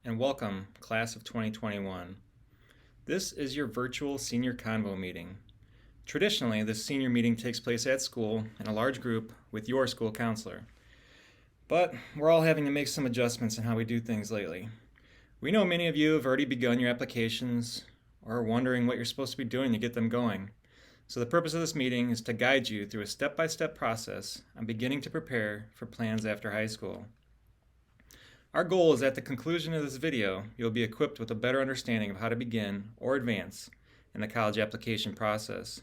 and welcome, Class of 2021. This is your virtual senior Convo meeting. Traditionally, this senior meeting takes place at school in a large group with your school counselor. But we're all having to make some adjustments in how we do things lately. We know many of you have already begun your applications or are wondering what you're supposed to be doing to get them going. So the purpose of this meeting is to guide you through a step-by-step process on beginning to prepare for plans after high school. Our goal is at the conclusion of this video, you'll be equipped with a better understanding of how to begin or advance in the college application process.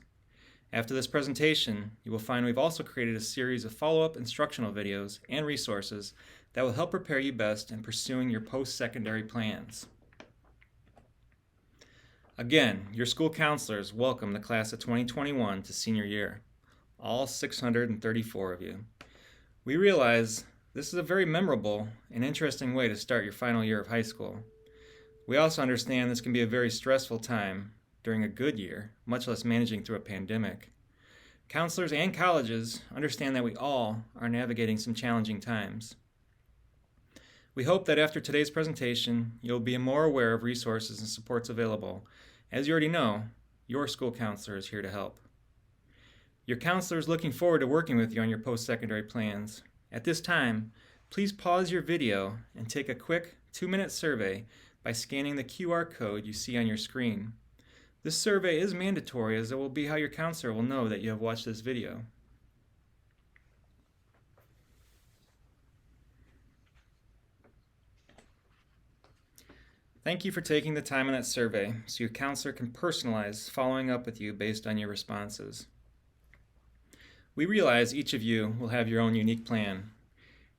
After this presentation, you will find we've also created a series of follow-up instructional videos and resources that will help prepare you best in pursuing your post-secondary plans. Again, your school counselors welcome the class of 2021 to senior year, all 634 of you. We realize this is a very memorable and interesting way to start your final year of high school. We also understand this can be a very stressful time during a good year, much less managing through a pandemic. Counselors and colleges understand that we all are navigating some challenging times. We hope that after today's presentation, you'll be more aware of resources and supports available. As you already know, your school counselor is here to help. Your counselor is looking forward to working with you on your post-secondary plans. At this time, please pause your video and take a quick 2-minute survey by scanning the QR code you see on your screen. This survey is mandatory as it will be how your counselor will know that you have watched this video. Thank you for taking the time on that survey so your counselor can personalize following up with you based on your responses. We realize each of you will have your own unique plan.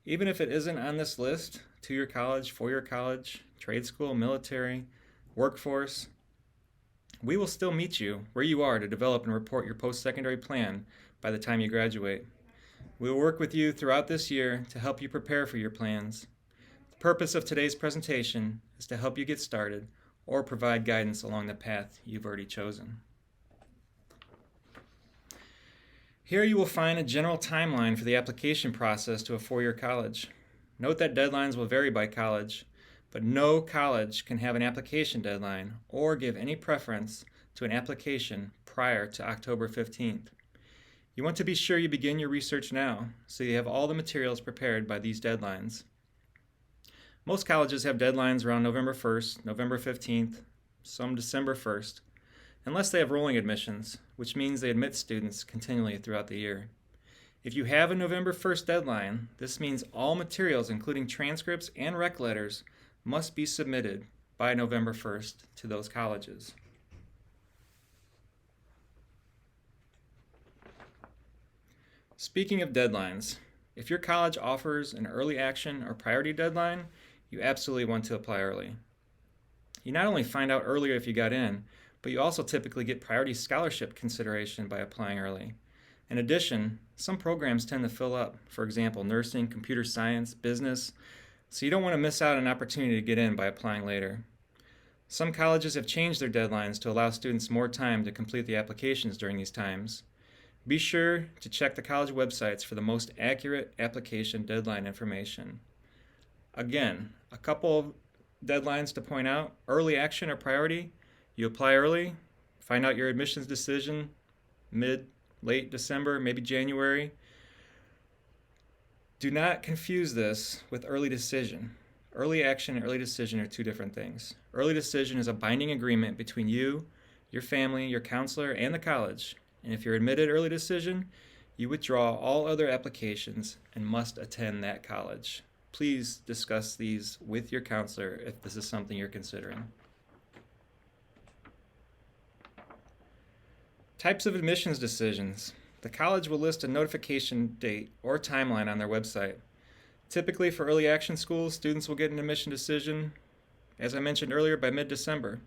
Even if it isn't on this list, to your college, for your college, trade school, military, workforce, we will still meet you where you are to develop and report your post-secondary plan by the time you graduate. We will work with you throughout this year to help you prepare for your plans. The purpose of today's presentation is to help you get started or provide guidance along the path you've already chosen. Here you will find a general timeline for the application process to a four-year college. Note that deadlines will vary by college, but no college can have an application deadline or give any preference to an application prior to October 15th. You want to be sure you begin your research now so you have all the materials prepared by these deadlines. Most colleges have deadlines around November 1st, November 15th, some December 1st, unless they have rolling admissions, which means they admit students continually throughout the year. If you have a November 1st deadline, this means all materials, including transcripts and rec letters, must be submitted by November 1st to those colleges. Speaking of deadlines, if your college offers an early action or priority deadline, you absolutely want to apply early. You not only find out earlier if you got in, but you also typically get priority scholarship consideration by applying early. In addition, some programs tend to fill up, for example, nursing, computer science, business, so you don't want to miss out on an opportunity to get in by applying later. Some colleges have changed their deadlines to allow students more time to complete the applications during these times. Be sure to check the college websites for the most accurate application deadline information. Again, a couple of deadlines to point out: early action or priority. You apply early, find out your admissions decision late December, maybe January. Do not confuse this with early decision. Early action and early decision are two different things. Early decision is a binding agreement between you, your family, your counselor, and the college. And if you're admitted early decision, you withdraw all other applications and must attend that college. Please discuss these with your counselor if this is something you're considering. Types of admissions decisions. The college will list a notification date or timeline on their website. Typically for early action schools, students will get an admission decision, as I mentioned earlier, by mid-December.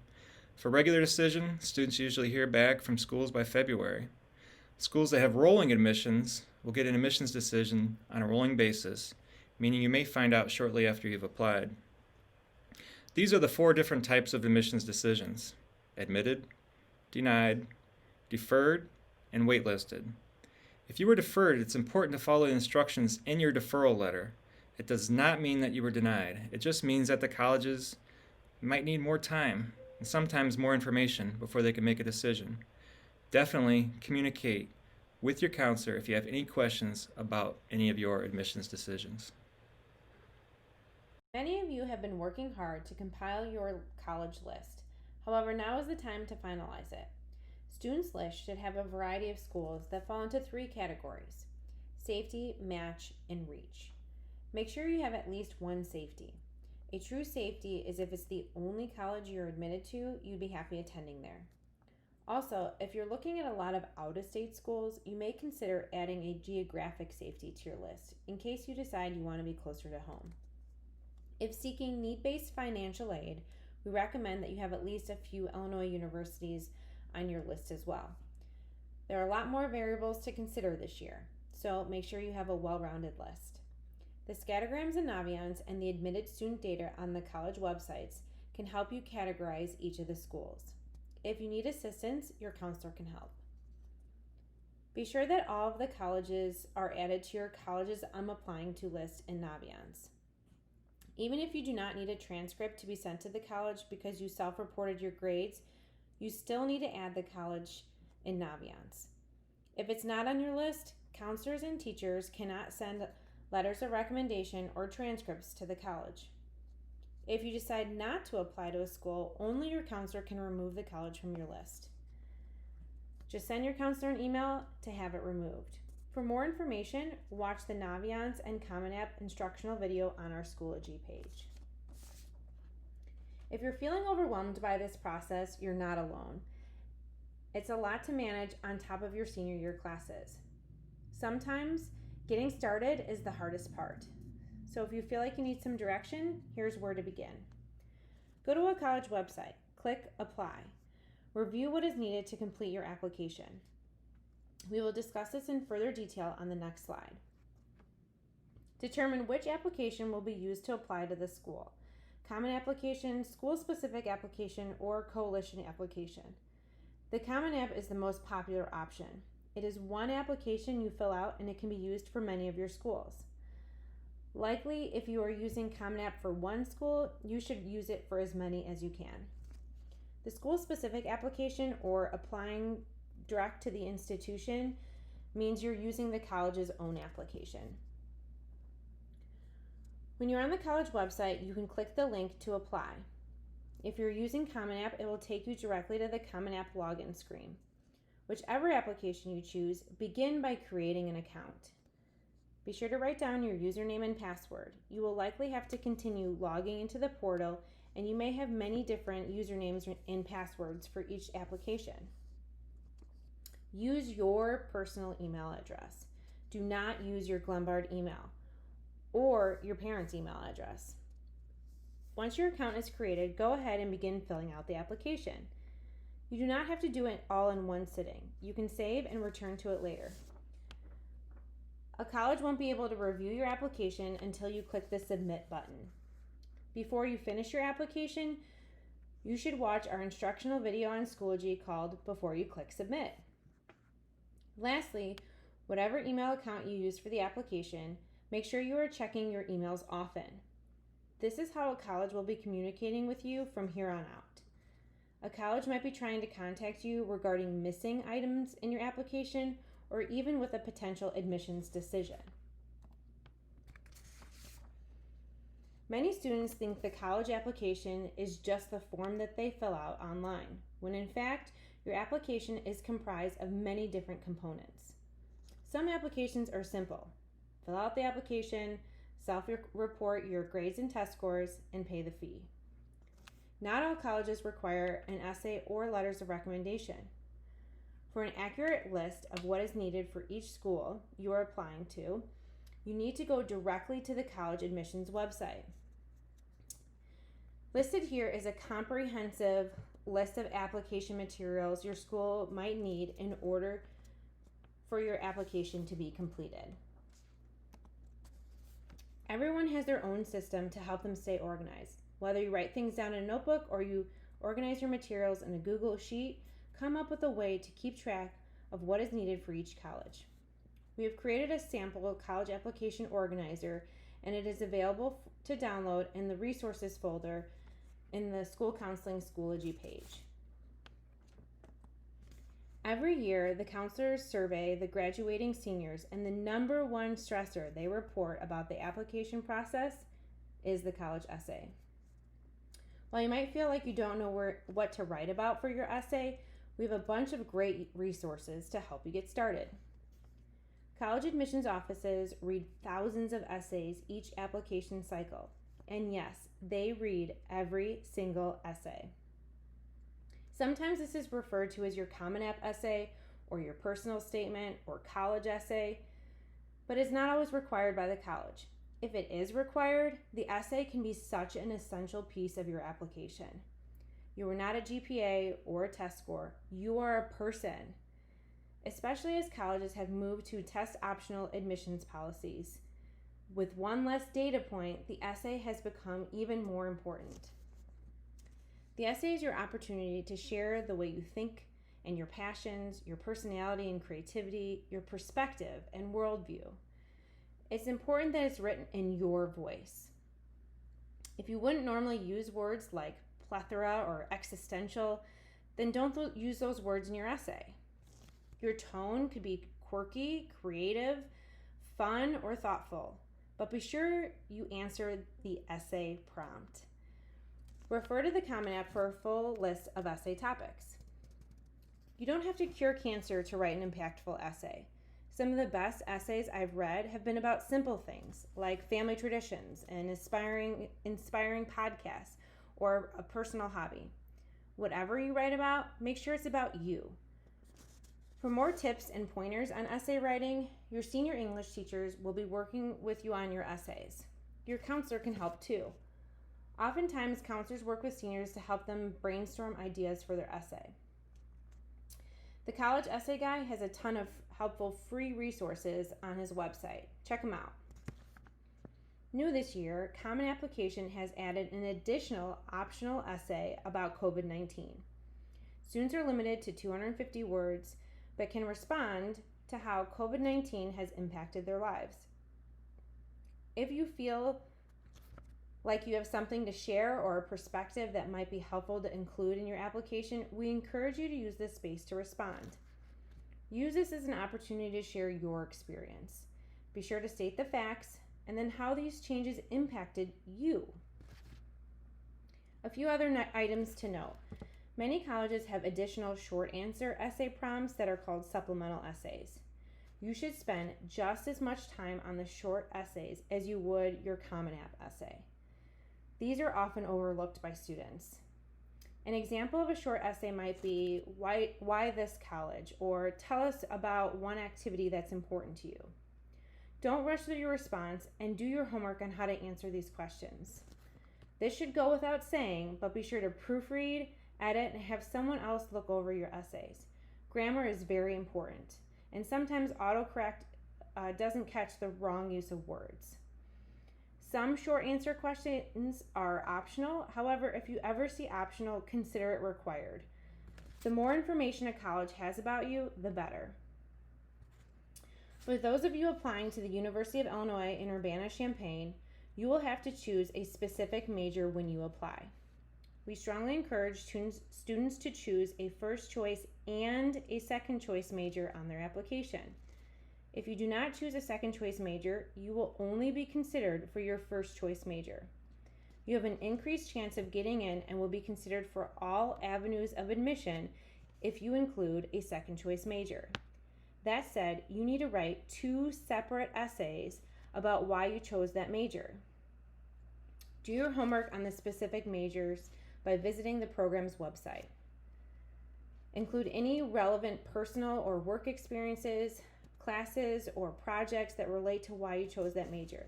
For regular decision, students usually hear back from schools by February. Schools that have rolling admissions will get an admissions decision on a rolling basis, meaning you may find out shortly after you've applied. These are the 4 different types of admissions decisions: admitted, denied, deferred, and waitlisted. If you were deferred, it's important to follow the instructions in your deferral letter. It does not mean that you were denied. It just means that the colleges might need more time and sometimes more information before they can make a decision. Definitely communicate with your counselor if you have any questions about any of your admissions decisions. Many of you have been working hard to compile your college list. However, now is the time to finalize it. Students' list should have a variety of schools that fall into 3 categories: safety, match, and reach. Make sure you have at least one safety. A true safety is if it's the only college you're admitted to, you'd be happy attending there. Also, if you're looking at a lot of out-of-state schools, you may consider adding a geographic safety to your list in case you decide you want to be closer to home. If seeking need-based financial aid, we recommend that you have at least a few Illinois universities on your list as well. There are a lot more variables to consider this year, so make sure you have a well-rounded list. The scattergrams and navions and the admitted student data on the college websites can help you categorize each of the schools. If you need assistance, your counselor can help. Be sure that all of the colleges are added to your colleges I'm applying to list in navions. Even if you do not need a transcript to be sent to the college because you self-reported your grades, you still need to add the college in navions. If it's not on your list, counselors and teachers cannot send letters of recommendation or transcripts to the college. If you decide not to apply to a school, only your counselor can remove the college from your list. Just send your counselor an email to have it removed. For more information, watch the Naviance and Common App instructional video on our Schoology page. If you're feeling overwhelmed by this process, you're not alone. It's a lot to manage on top of your senior year classes. Sometimes getting started is the hardest part. So if you feel like you need some direction, here's where to begin. Go to a college website, click Apply. Review what is needed to complete your application. We will discuss this in further detail on the next slide. Determine which application will be used to apply to the school: common application, school-specific application, or coalition application. The Common App is the most popular option. It is one application you fill out and it can be used for many of your schools. Likely, if you are using Common App for one school, you should use it for as many as you can. The school-specific application, or applying direct to the institution, means you're using the college's own application. When you're on the college website, you can click the link to apply. If you're using Common App, it will take you directly to the Common App login screen. Whichever application you choose, begin by creating an account. Be sure to write down your username and password. You will likely have to continue logging into the portal, and you may have many different usernames and passwords for each application. Use your personal email address. Do not use your Glenbard email or your parents' email address. Once your account is created, go ahead and begin filling out the application. You do not have to do it all in one sitting. You can save and return to it later. A college won't be able to review your application until you click the Submit button. Before you finish your application, you should watch our instructional video on Schoology called Before You Click Submit. Lastly, whatever email account you use for the application, make sure you are checking your emails often. This is how a college will be communicating with you from here on out. A college might be trying to contact you regarding missing items in your application or even with a potential admissions decision. Many students think the college application is just the form that they fill out online, when in fact, your application is comprised of many different components. Some applications are simple. Fill out the application, self-report your grades and test scores, and pay the fee. Not all colleges require an essay or letters of recommendation. For an accurate list of what is needed for each school you are applying to, you need to go directly to the college admissions website. Listed here is a comprehensive list of application materials your school might need in order for your application to be completed. Everyone has their own system to help them stay organized. Whether you write things down in a notebook or you organize your materials in a Google Sheet, come up with a way to keep track of what is needed for each college. We have created a sample college application organizer and it is available to download in the resources folder in the School Counseling Schoology page. Every year, the counselors survey the graduating seniors, and the number one stressor they report about the application process is the college essay. While you might feel like you don't know what to write about for your essay, we have a bunch of great resources to help you get started. College admissions offices read thousands of essays each application cycle, and yes, they read every single essay. Sometimes this is referred to as your Common App essay or your personal statement or college essay, but it's not always required by the college. If it is required, the essay can be such an essential piece of your application. You are not a GPA or a test score. You are a person. Especially as colleges have moved to test optional admissions policies. With one less data point, the essay has become even more important. The essay is your opportunity to share the way you think and your passions, your personality and creativity, your perspective and worldview. It's important that it's written in your voice. If you wouldn't normally use words like plethora or existential, then don't use those words in your essay. Your tone could be quirky, creative, fun, or thoughtful, but be sure you answer the essay prompt. Refer to the Common App for a full list of essay topics. You don't have to cure cancer to write an impactful essay. Some of the best essays I've read have been about simple things like family traditions and inspiring podcasts or a personal hobby. Whatever you write about, make sure it's about you. For more tips and pointers on essay writing, your senior English teachers will be working with you on your essays. Your counselor can help too. Oftentimes, counselors work with seniors to help them brainstorm ideas for their essay. The College Essay Guy has a ton of helpful free resources on his website. Check them out. New this year, Common Application has added an additional optional essay about COVID-19. Students are limited to 250 words, but can respond to how COVID-19 has impacted their lives. If you feel like you have something to share or a perspective that might be helpful to include in your application, we encourage you to use this space to respond. Use this as an opportunity to share your experience. Be sure to state the facts and then how these changes impacted you. A few other items to note. Many colleges have additional short answer essay prompts that are called supplemental essays. You should spend just as much time on the short essays as you would your Common App essay. These are often overlooked by students. An example of a short essay might be, why this college? Or tell us about one activity that's important to you. Don't rush through your response and do your homework on how to answer these questions. This should go without saying, but be sure to proofread, edit, and have someone else look over your essays. Grammar is very important, and sometimes autocorrect doesn't catch the wrong use of words. Some short answer questions are optional. However, if you ever see optional, consider it required. The more information a college has about you, the better. For those of you applying to the University of Illinois in Urbana-Champaign, you will have to choose a specific major when you apply. We strongly encourage students to choose a first choice and a second choice major on their application. If you do not choose a second choice major, you will only be considered for your first choice major. You have an increased chance of getting in and will be considered for all avenues of admission if you include a second choice major. That said, you need to write 2 separate essays about why you chose that major. Do your homework on the specific majors by visiting the program's website. Include any relevant personal or work experiences, classes, or projects that relate to why you chose that major.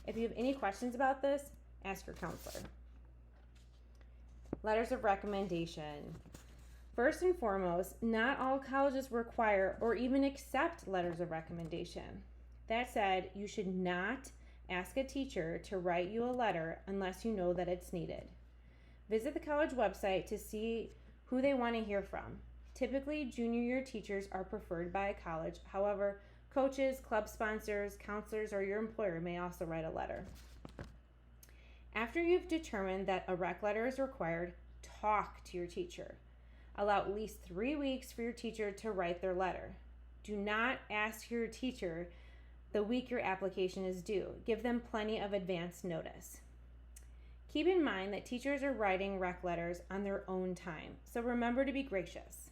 If you have any questions about this, ask your counselor. Letters of recommendation. First and foremost, not all colleges require or even accept letters of recommendation. That said, you should not ask a teacher to write you a letter unless you know that it's needed. Visit the college website to see who they want to hear from. Typically, junior year teachers are preferred by a college. However, Coaches, club sponsors, counselors, or your employer may also write a letter. After you've determined that a rec letter is required, talk to your teacher. Allow at least 3 weeks for your teacher to write their letter. Do not ask your teacher the week your application is due. Give them plenty of advance notice. Keep in mind that teachers are writing rec letters on their own time, so remember to be gracious.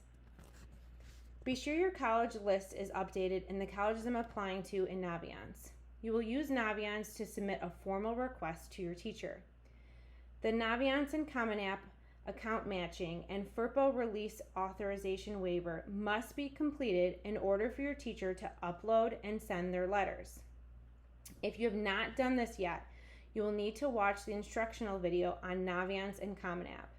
Be sure your college list is updated in the colleges I'm applying to in Naviance. You will use Naviance to submit a formal request to your teacher. The Naviance and Common App account matching and FERPA release authorization waiver must be completed in order for your teacher to upload and send their letters. If you have not done this yet, you will need to watch the instructional video on Naviance and Common App.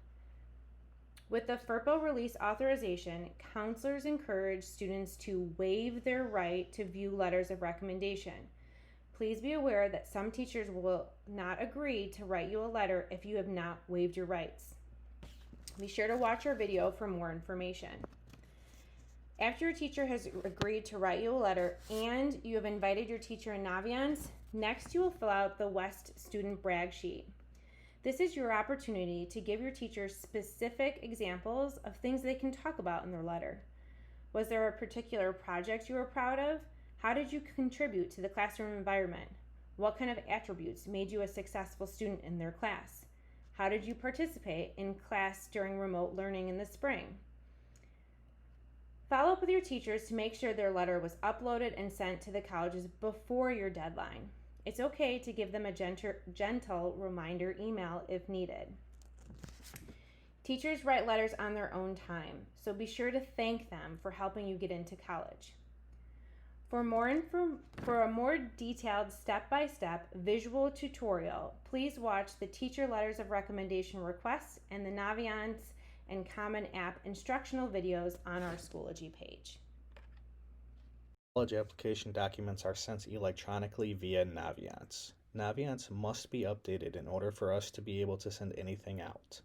With the FERPA release authorization, counselors encourage students to waive their right to view letters of recommendation. Please be aware that some teachers will not agree to write you a letter if you have not waived your rights. Be sure to watch our video for more information. After your teacher has agreed to write you a letter and you have invited your teacher in Naviance, next you will fill out the West Student Brag Sheet. This is your opportunity to give your teacher specific examples of things they can talk about in their letter. Was there a particular project you were proud of? How did you contribute to the classroom environment? What kind of attributes made you a successful student in their class? How did you participate in class during remote learning in the spring? Follow up with your teachers to make sure their letter was uploaded and sent to the colleges before your deadline. It's okay to give them a gentle reminder email if needed. Teachers write letters on their own time, so be sure to thank them for helping you get into college. For a more detailed step-by-step visual tutorial, please watch the Teacher Letters of Recommendation requests and the Naviance and Common App instructional videos on our Schoology page. College application documents are sent electronically via Naviance. Naviance must be updated in order for us to be able to send anything out.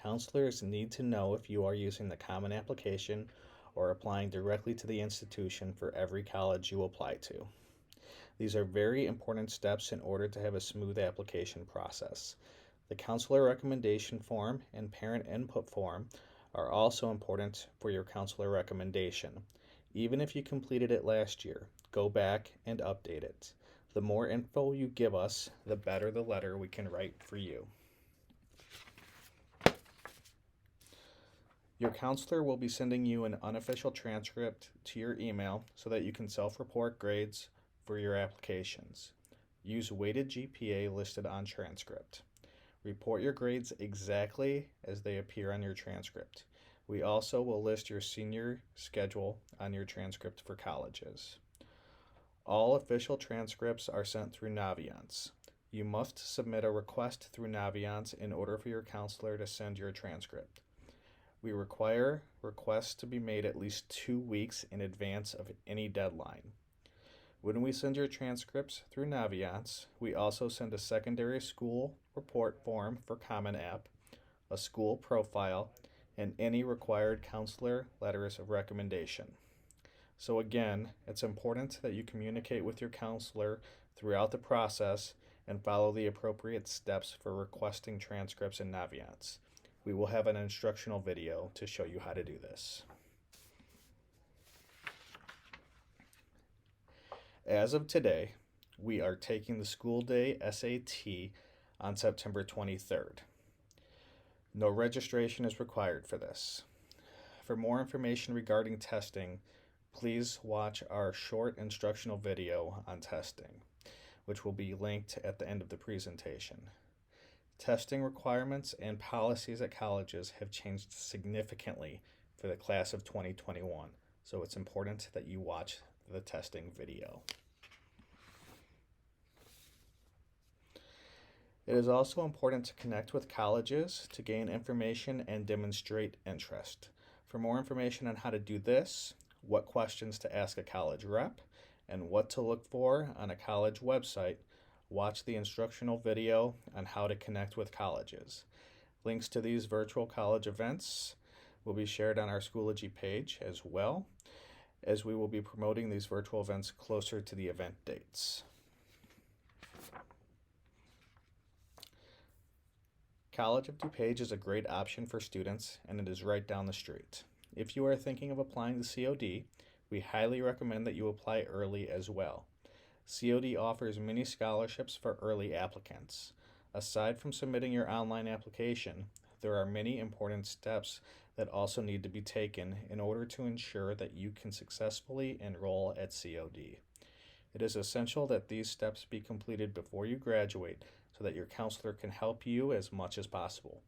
Counselors need to know if you are using the Common Application or applying directly to the institution for every college you apply to. These are very important steps in order to have a smooth application process. The counselor recommendation form and parent input form are also important for your counselor recommendation. Even if you completed it last year, go back and update it. The more info you give us, the better the letter we can write for you. Your counselor will be sending you an unofficial transcript to your email so that you can self-report grades for your applications. Use weighted GPA listed on transcript. Report your grades exactly as they appear on your transcript. We also will list your senior schedule on your transcript for colleges. All official transcripts are sent through Naviance. You must submit a request through Naviance in order for your counselor to send your transcript. We require requests to be made at least 2 weeks in advance of any deadline. When we send your transcripts through Naviance, we also send a secondary school report form for Common App, a school profile, and any required counselor letters of recommendation. So again, it's important that you communicate with your counselor throughout the process and follow the appropriate steps for requesting transcripts in Naviance. We will have an instructional video to show you how to do this. As of today, we are taking the school day SAT on September 23rd. No registration is required for this. For more information regarding testing, please watch our short instructional video on testing, which will be linked at the end of the presentation. Testing requirements and policies at colleges have changed significantly for the class of 2021, so it's important that you watch the testing video. It is also important to connect with colleges to gain information and demonstrate interest. For more information on how to do this, what questions to ask a college rep, and what to look for on a college website, watch the instructional video on how to connect with colleges. Links to these virtual college events will be shared on our Schoology page as well. as we will be promoting these virtual events closer to the event dates. College of DuPage is a great option for students, and it is right down the street. If you are thinking of applying to COD, we highly recommend that you apply early as well. COD offers many scholarships for early applicants. Aside from submitting your online application, there are many important steps that also need to be taken in order to ensure that you can successfully enroll at COD. It is essential that these steps be completed before you graduate so that your counselor can help you as much as possible.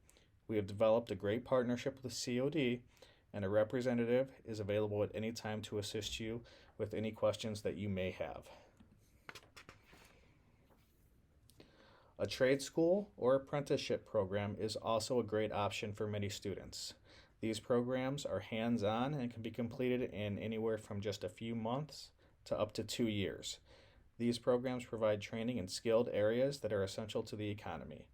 We have developed a great partnership with COD, and a representative is available at any time to assist you with any questions that you may have. A trade school or apprenticeship program is also a great option for many students. These programs are hands-on and can be completed in anywhere from just a few months to up to 2 years. These programs provide training in skilled areas that are essential to the economy.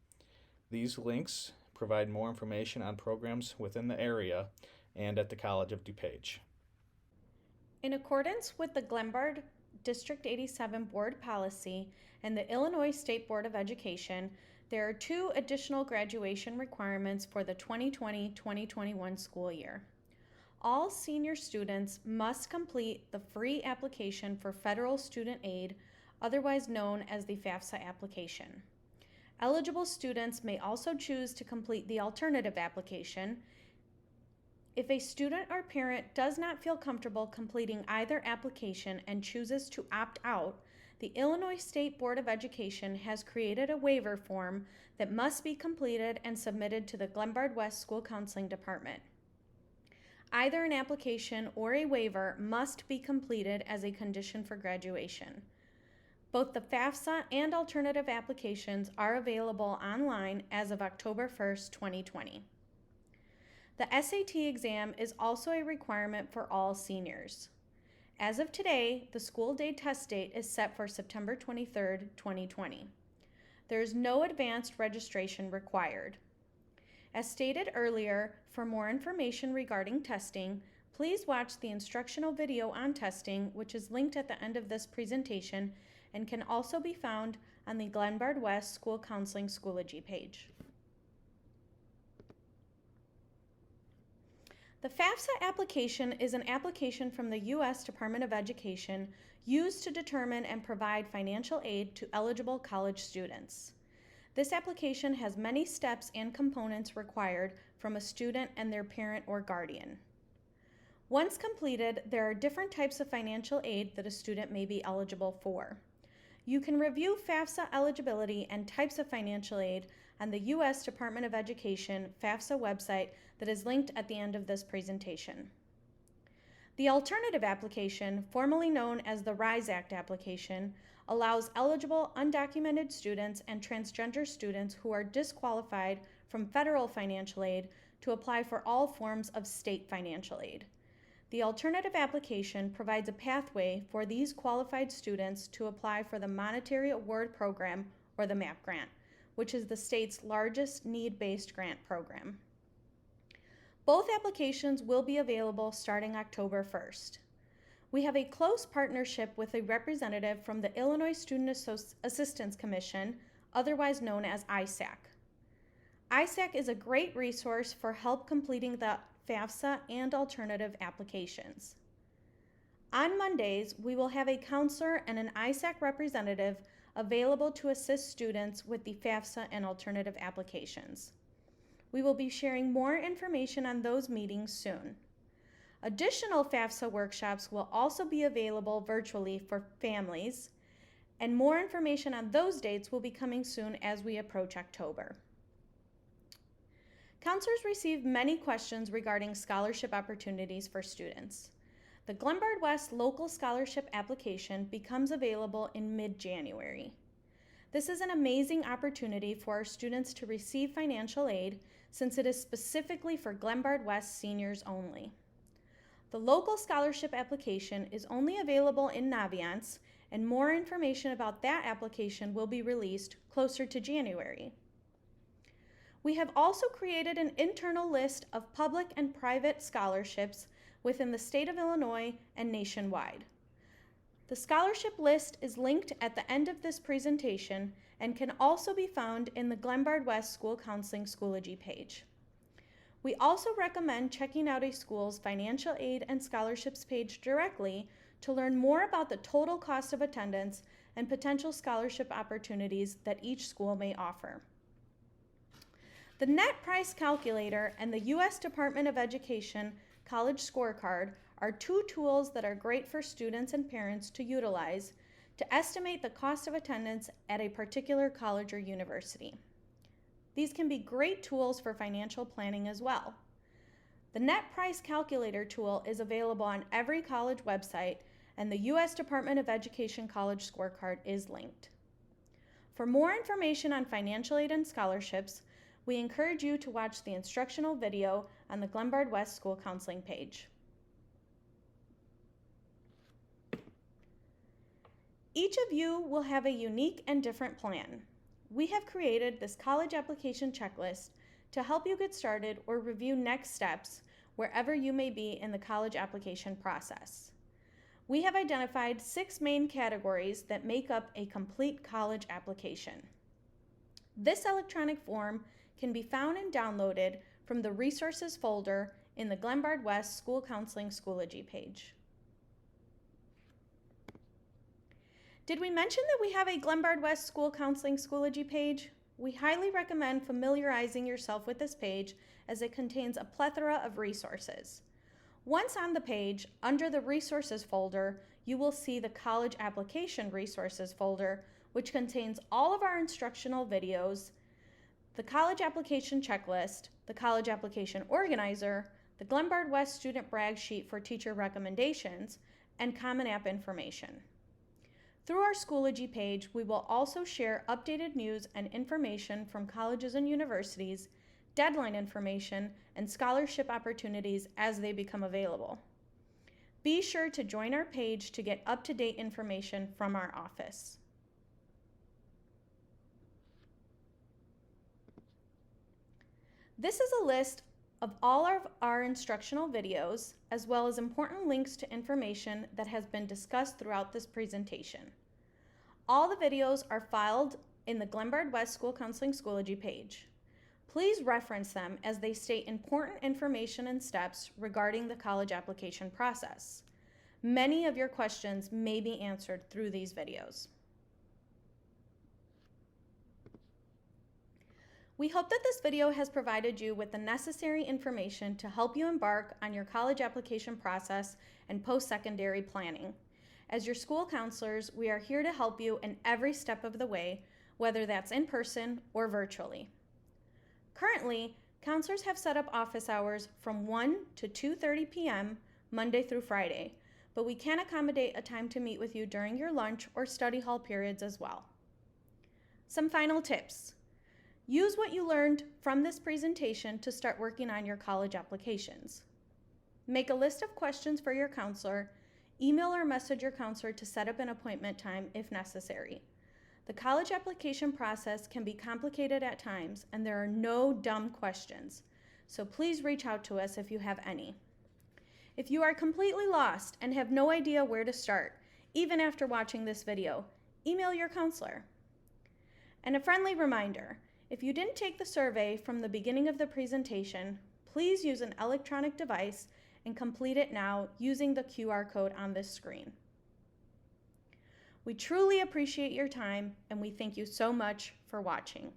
These links provide more information on programs within the area and at the College of DuPage. In accordance with the Glenbard District 87 Board Policy and the Illinois State Board of Education, there are 2 additional graduation requirements for the 2020-2021 school year. All senior students must complete the free application for federal student aid, otherwise known as the FAFSA application. Eligible students may also choose to complete the alternative application. If a student or parent does not feel comfortable completing either application and chooses to opt out, the Illinois State Board of Education has created a waiver form that must be completed and submitted to the Glenbard West School Counseling Department. Either an application or a waiver must be completed as a condition for graduation. Both the FAFSA and alternative applications are available online as of October 1st, 2020. The SAT exam is also a requirement for all seniors. As of today, the school day test date is set for September 23rd, 2020. There is no advanced registration required. As stated earlier, for more information regarding testing, please watch the instructional video on testing, which is linked at the end of this presentation and can also be found on the Glenbard West School Counseling Schoology page. The FAFSA application is an application from the U.S. Department of Education used to determine and provide financial aid to eligible college students. This application has many steps and components required from a student and their parent or guardian. Once completed, there are different types of financial aid that a student may be eligible for. You can review FAFSA eligibility and types of financial aid on the U.S. Department of Education FAFSA website that is linked at the end of this presentation. The alternative application, formerly known as the RISE Act application, allows eligible undocumented students and transgender students who are disqualified from federal financial aid to apply for all forms of state financial aid. The alternative application provides a pathway for these qualified students to apply for the Monetary Award Program, or the MAP grant, which is the state's largest need-based grant program. Both applications will be available starting October 1st. We have a close partnership with a representative from the Illinois Student Assistance Commission, otherwise known as ISAC. ISAC is a great resource for help completing the FAFSA and alternative applications. On Mondays, we will have a counselor and an ISAC representative available to assist students with the FAFSA and alternative applications. We will be sharing more information on those meetings soon. Additional FAFSA workshops will also be available virtually for families, and more information on those dates will be coming soon as we approach October. Counselors received many questions regarding scholarship opportunities for students. The Glenbard West Local Scholarship application becomes available in mid-January. This is an amazing opportunity for our students to receive financial aid since it is specifically for Glenbard West seniors only. The local scholarship application is only available in Naviance, and more information about that application will be released closer to January. We have also created an internal list of public and private scholarships within the state of Illinois and nationwide. The scholarship list is linked at the end of this presentation and can also be found in the Glenbard West School Counseling Schoology page. We also recommend checking out a school's financial aid and scholarships page directly to learn more about the total cost of attendance and potential scholarship opportunities that each school may offer. The net price calculator and the U.S. Department of Education College Scorecard are two tools that are great for students and parents to utilize to estimate the cost of attendance at a particular college or university. These can be great tools for financial planning as well. The net price calculator tool is available on every college website, and the U.S. Department of Education College Scorecard is linked. For more information on financial aid and scholarships, we encourage you to watch the instructional video on the Glenbard West School Counseling page. Each of you will have a unique and different plan. We have created this college application checklist to help you get started or review next steps wherever you may be in the college application process. We have identified 6 main categories that make up a complete college application. This electronic form can be found and downloaded from the Resources folder in the Glenbard West School Counseling Schoology page. Did we mention that we have a Glenbard West School Counseling Schoology page? We highly recommend familiarizing yourself with this page as it contains a plethora of resources. Once on the page, under the Resources folder, you will see the College Application Resources folder, which contains all of our instructional videos, the College Application Checklist, the College Application Organizer, the Glenbard West Student Brag Sheet for teacher recommendations, and Common App information. Through our Schoology page, we will also share updated news and information from colleges and universities, deadline information, and scholarship opportunities as they become available. Be sure to join our page to get up-to-date information from our office. This is a list of all of our instructional videos, as well as important links to information that has been discussed throughout this presentation. All the videos are filed in the Glenbard West School Counseling Schoology page. Please reference them as they state important information and steps regarding the college application process. Many of your questions may be answered through these videos. We hope that this video has provided you with the necessary information to help you embark on your college application process and post-secondary planning. As your school counselors, we are here to help you in every step of the way, whether that's in person or virtually. Currently, counselors have set up office hours from 1 to 2:30 p.m. Monday through Friday, but we can accommodate a time to meet with you during your lunch or study hall periods as well. Some final tips. Use what you learned from this presentation to start working on your college applications. Make a list of questions for your counselor. Email or message your counselor to set up an appointment time if necessary. The college application process can be complicated at times, and there are no dumb questions, so please reach out to us if you have any. If you are completely lost and have no idea where to start, even after watching this video, email your counselor. And a friendly reminder, if you didn't take the survey from the beginning of the presentation, please use an electronic device and complete it now using the QR code on this screen. We truly appreciate your time, and we thank you so much for watching.